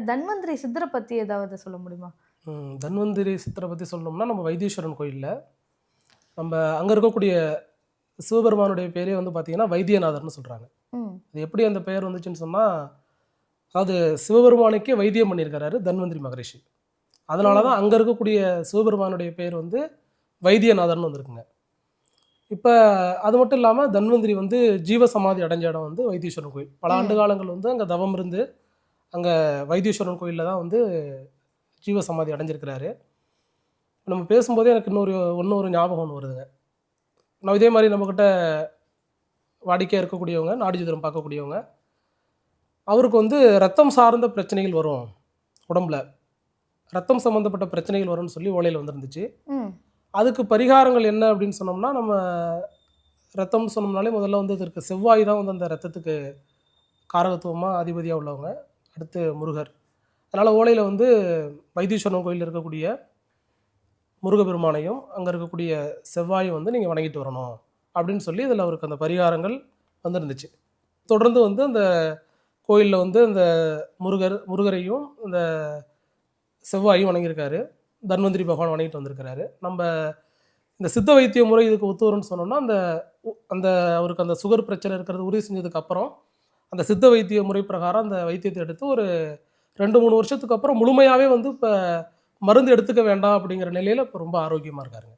தன்வந்திரி சித்தரை பத்தி ஏதாவது சொல்ல முடியுமா? தன்வந்திரி சித்தரை பற்றி சொல்லணும்னா நம்ம வைத்தீஸ்வரன் கோயிலில் நம்ம அங்கே இருக்கக்கூடிய சிவபெருமானுடைய பேரே வந்து பார்த்தீங்கன்னா வைத்தியநாதர்னு சொல்கிறாங்க. ம். அது எப்படி அந்த பெயர் வந்துச்சுன்னு சொன்னால், அதாவது சிவபெருமானுக்கே வைத்தியம் பண்ணியிருக்கிறாரு தன்வந்திரி மகரிஷி. ஓ! அதனால தான் அங்கே இருக்கக்கூடிய சிவபெருமானுடைய பேர் வந்து வைத்தியநாதர்னு வந்திருக்குங்க. இப்போ அது மட்டும் இல்லாமல் தன்வந்திரி வந்து ஜீவ சமாதி அடைஞ்ச இடம் வந்து வைத்தீஸ்வரன் கோயில். பல ஆண்டு ம். காலங்கள் வந்து அங்கே தவம் இருந்து அங்கே வைத்தீஸ்வரன் கோயிலில் தான் வந்து ஜீவ சமாதி அடைஞ்சிருக்கிறாரு. நம்ம பேசும்போதே எனக்கு இன்னொரு ஞாபகம் ஒன்று வருதுங்க. நான் இதே மாதிரி நம்மக்கிட்ட வாடிக்கையாக இருக்கக்கூடியவங்க, நாடி ஜோதிடம் பார்க்கக்கூடியவங்க, அவருக்கு வந்து ரத்தம் சார்ந்த பிரச்சனைகள் வரும் உடம்புல. ரத்தம் சம்மந்தப்பட்ட பிரச்சனைகள் வரும்னு சொல்லி ஓலையில் வந்துருந்துச்சு. ம். அதுக்கு பரிகாரங்கள் என்ன அப்படின்னு சொன்னோம்னா, நம்ம ரத்தம்னு சொன்னோம்னாலே முதல்ல வந்து இதற்கு செவ்வாய் தான் வந்து அந்த ரத்தத்துக்கு காரகத்துவமாக அதிபதியாக உள்ளவங்க. அடுத்து முருகர். அதனால் ஓலையில் வந்து வைத்தீஸ்வரன் கோயிலில் இருக்கக்கூடிய முருகப்பெருமானையும், அங்கே இருக்கக்கூடிய செவ்வாயும் வந்து நீங்கள் வணங்கிட்டு வரணும் அப்படின்னு சொல்லி இதில் அவருக்கு அந்த பரிகாரங்கள் வந்துருந்துச்சு. தொடர்ந்து வந்து அந்த கோயிலில் வந்து அந்த முருகரையும் இந்த செவ்வாயும் வணங்கியிருக்காரு. தன்வந்திரி பகவான் வணங்கிட்டு வந்திருக்கிறாரு. நம்ம இந்த சித்த வைத்திய முறை இதுக்கு ஒத்து வரும்னு சொன்னோம்னா, அந்த அந்த அவருக்கு அந்த சுகர் பிரச்சனை இருக்கிறது உறுதி செஞ்சதுக்கு அப்புறம், அந்த சித்த வைத்திய முறை பிரகாரம் அந்த வைத்தியத்தை எடுத்து ஒரு 2, 3 வருஷத்துக்கு அப்புறம் முழுமையாவே வந்து இப்ப மருந்து எடுத்துக்க வேண்டாம் அப்படிங்கிற நிலையில இப்ப ரொம்ப ஆரோக்கியமா இருக்காருங்க.